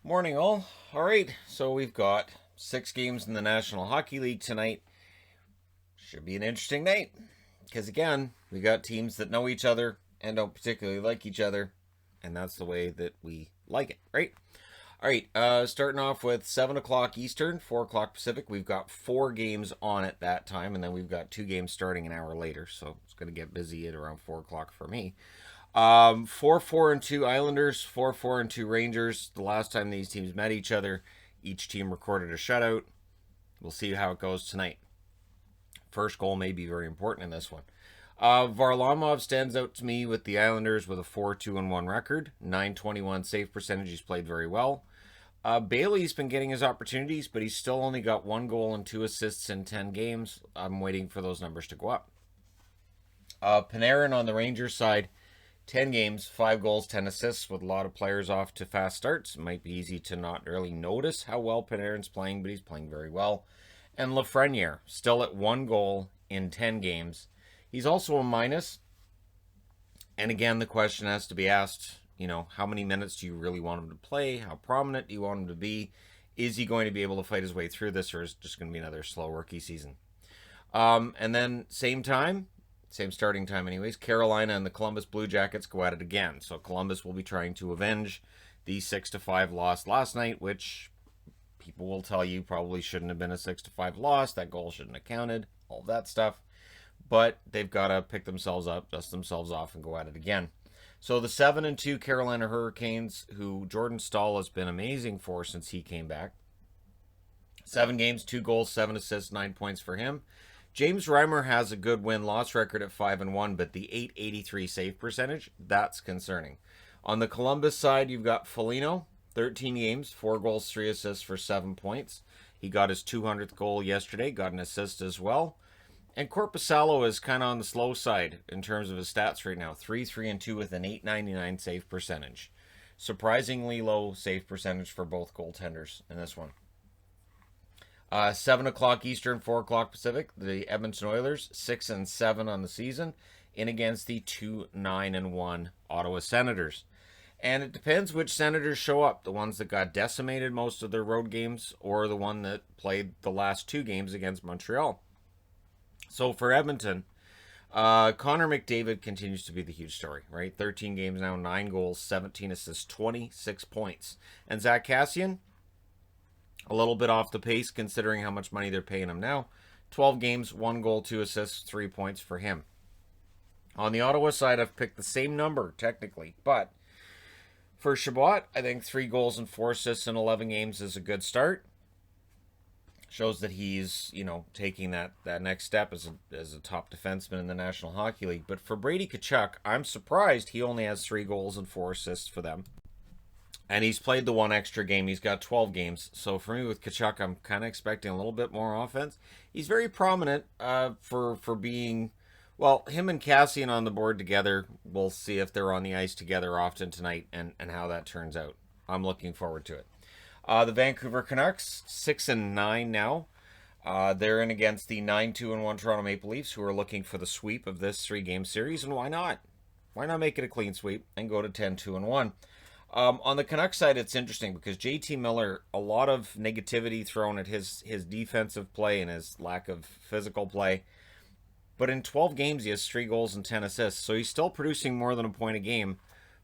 Morning, all. All right, so we've got 6 games in the National Hockey League tonight. Should be an interesting night because, again, we got teams that know each other and don't particularly like each other, and that's the way that we like it, right? All right, starting off with 7 o'clock Eastern, 4 o'clock Pacific. We've got 4 games on at that time, and then we've got 2 games starting an hour later, so it's going to get busy at around 4 o'clock for me. 4-4-2 Islanders, 4-4-2 Rangers. The last time these teams met each other, each team recorded a shutout. We'll see how it goes tonight. First goal may be very important in this one. Varlamov stands out to me with the Islanders with a 4-2-1 record, 921 save percentage. He's played very well. Bailey's been getting his opportunities, but he's still only got 1 goal and 2 assists in 10 games. I'm waiting for those numbers to go up. Panarin on the Rangers side, 10 games, 5 goals, 10 assists, with a lot of players off to fast starts. It might be easy to not really notice how well Panarin's playing, but he's playing very well. And Lafreniere, still at 1 goal in 10 games. He's also a minus. And again, the question has to be asked, how many minutes do you really want him to play? How prominent do you want him to be? Is he going to be able to fight his way through this, or is it just going to be another slow rookie season? And then same starting time anyways, Carolina and the Columbus Blue Jackets go at it again. So Columbus will be trying to avenge the 6-5 loss last night, which people will tell you probably shouldn't have been a 6-5 loss. That goal shouldn't have counted, all that stuff. But they've got to pick themselves up, dust themselves off, and go at it again. So the 7-2 Carolina Hurricanes, who Jordan Staal has been amazing for since he came back. 7 games, 2 goals, 7 assists, 9 points for him. James Reimer has a good win-loss record at 5-1, but the 883 save percentage, that's concerning. On the Columbus side, you've got Foligno, 13 games, 4 goals, 3 assists for 7 points. He got his 200th goal yesterday, got an assist as well. And Korpisalo is kind of on the slow side in terms of his stats right now. 3-3-2 with an 899 save percentage. Surprisingly low save percentage for both goaltenders in this one. 7 o'clock Eastern, 4 o'clock Pacific. The Edmonton Oilers, 6-7 on the season, in against the 2-9-1 Ottawa Senators. And it depends which Senators show up. The ones that got decimated most of their road games, or the one that played the last 2 games against Montreal. So for Edmonton, Connor McDavid continues to be the huge story, right? 13 games now, 9 goals, 17 assists, 26 points. And Zach Kassian, a little bit off the pace considering how much money they're paying him now. 12 games, 1 goal, 2 assists, 3 points for him. On the Ottawa side, I've picked the same number technically, but for Chabot, I think 3 goals and 4 assists in 11 games is a good start. Shows that he's, taking that next step as a top defenseman in the National Hockey League. But for Brady Kachuk, I'm surprised he only has 3 goals and 4 assists for them. And he's played the 1 extra game. He's got 12 games. So for me with Kachuk, I'm kind of expecting a little bit more offense. He's very prominent for being, him and Kassian on the board together. We'll see if they're on the ice together often tonight and how that turns out. I'm looking forward to it. The Vancouver Canucks, 6-9 now. They're in against the 9-2-1 Toronto Maple Leafs, who are looking for the sweep of this 3-game series. And why not? Why not make it a clean sweep and go to 10-2-1? On the Canucks side, it's interesting because JT Miller, a lot of negativity thrown at his defensive play and his lack of physical play. But in 12 games, he has 3 goals and 10 assists. So he's still producing more than a point a game,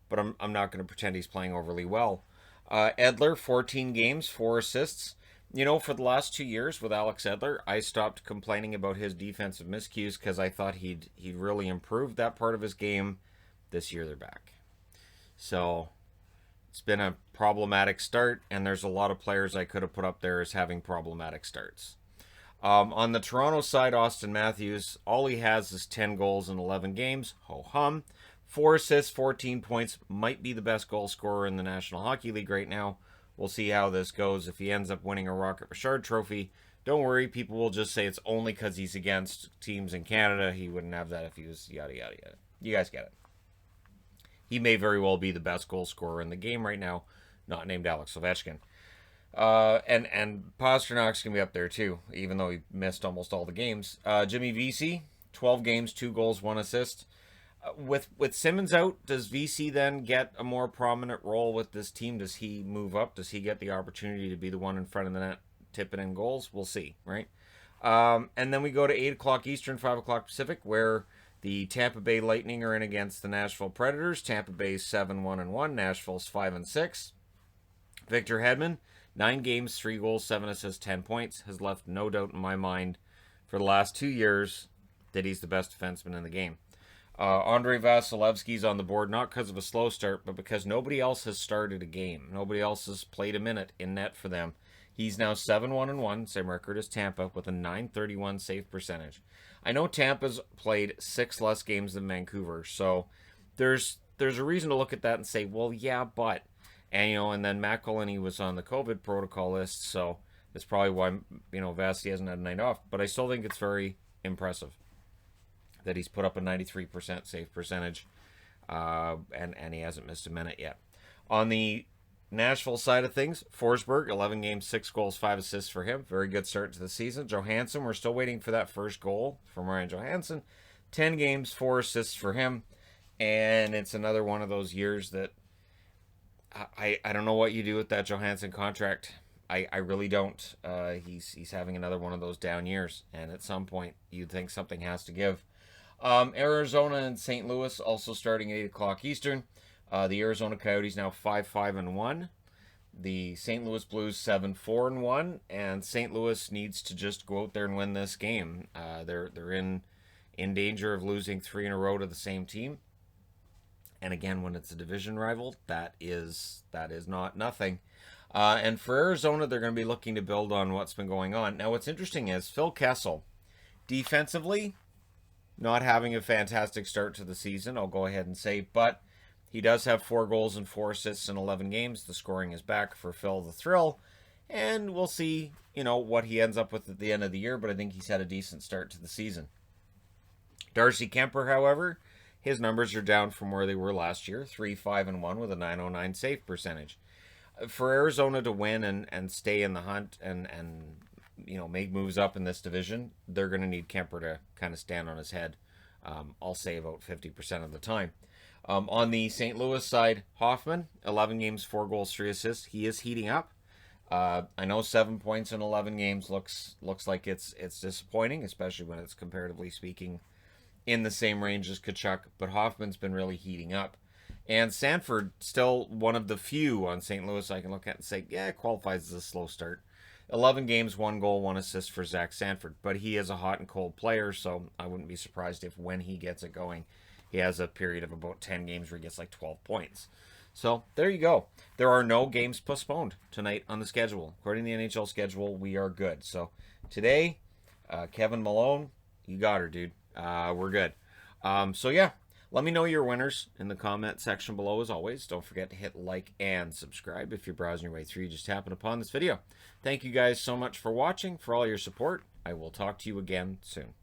but I'm not going to pretend he's playing overly well. Edler, 14 games, 4 assists. For the last 2 years with Alex Edler, I stopped complaining about his defensive miscues because I thought he'd really improved that part of his game. This year they're back. So it's been a problematic start, and there's a lot of players I could have put up there as having problematic starts. On the Toronto side, Austin Matthews, all he has is 10 goals in 11 games. Ho-hum. 4 assists, 14 points. Might be the best goal scorer in the National Hockey League right now. We'll see how this goes. If he ends up winning a Rocket Richard trophy, don't worry. People will just say it's only because he's against teams in Canada. He wouldn't have that if he was yada, yada, yada. You guys get it. He may very well be the best goal scorer in the game right now, not named Alex Ovechkin. And Pasternak's going to be up there too, even though he missed almost all the games. Jimmy Vesey, 12 games, 2 goals, 1 assist. With Simmons out, does Vesey then get a more prominent role with this team? Does he move up? Does he get the opportunity to be the one in front of the net, tipping in goals? We'll see, right? And then we go to 8 o'clock Eastern, 5 o'clock Pacific, where the Tampa Bay Lightning are in against the Nashville Predators. Tampa Bay's 7-1-1. Nashville's 5-6. Victor Hedman, 9 games, 3 goals, 7 assists, 10 points. Has left no doubt in my mind for the last 2 years that he's the best defenseman in the game. Andrei Vasilevsky's on the board, not because of a slow start, but because nobody else has started a game. Nobody else has played a minute in net for them. He's now 7-1-1, same record as Tampa, with a .931 save percentage. I know Tampa's played 6 less games than Vancouver, so there's a reason to look at that and say, well, yeah, but. And then Matt Colini was on the COVID protocol list, so that's probably why, Vesey hasn't had a night off. But I still think it's very impressive that he's put up a 93% save percentage, and he hasn't missed a minute yet. On the Nashville side of things, Forsberg, 11 games, 6 goals, 5 assists for him. Very good start to the season. Johansson, we're still waiting for that first goal from Ryan Johansson. 10 games, 4 assists for him. And it's another one of those years that I don't know what you do with that Johansson contract. I really don't. He's having another one of those down years. And at some point, you'd think something has to give. Arizona and St. Louis also starting at 8 o'clock Eastern. The Arizona Coyotes now 5-5-1. The St. Louis Blues 7-4-1. And St. Louis needs to just go out there and win this game. They're in danger of losing 3 in a row to the same team. And again, when it's a division rival, that is not nothing. And for Arizona, they're going to be looking to build on what's been going on. Now, what's interesting is Phil Kessel, defensively, not having a fantastic start to the season, I'll go ahead and say, but he does have 4 goals and 4 assists in 11 games. The scoring is back for Phil the Thrill, and we'll see, what he ends up with at the end of the year, but I think he's had a decent start to the season. Darcy Kemper, however, his numbers are down from where they were last year, 3-5-1 with a .909 save percentage. For Arizona to win and stay in the hunt and make moves up in this division, they're going to need Kemper to kind of stand on his head, I'll say about 50% of the time. On the St. Louis side, Hoffman, 11 games, 4 goals, 3 assists. He is heating up. I know 7 points in 11 games looks like it's disappointing, especially when it's comparatively speaking in the same range as Kachuk, but Hoffman's been really heating up. And Sanford, still one of the few on St. Louis I can look at and say, yeah, it qualifies as a slow start. 11 games, 1 goal, 1 assist for Zach Sanford. But he is a hot and cold player, so I wouldn't be surprised if when he gets it going, he has a period of about 10 games where he gets like 12 points. So there you go. There are no games postponed tonight on the schedule. According to the NHL schedule, we are good. So today, Kevin Malone, you got her, dude. We're good. So yeah, let me know your winners in the comment section below as always. Don't forget to hit like and subscribe if you're browsing your way through. You just happened upon this video. Thank you guys so much for watching, for all your support. I will talk to you again soon.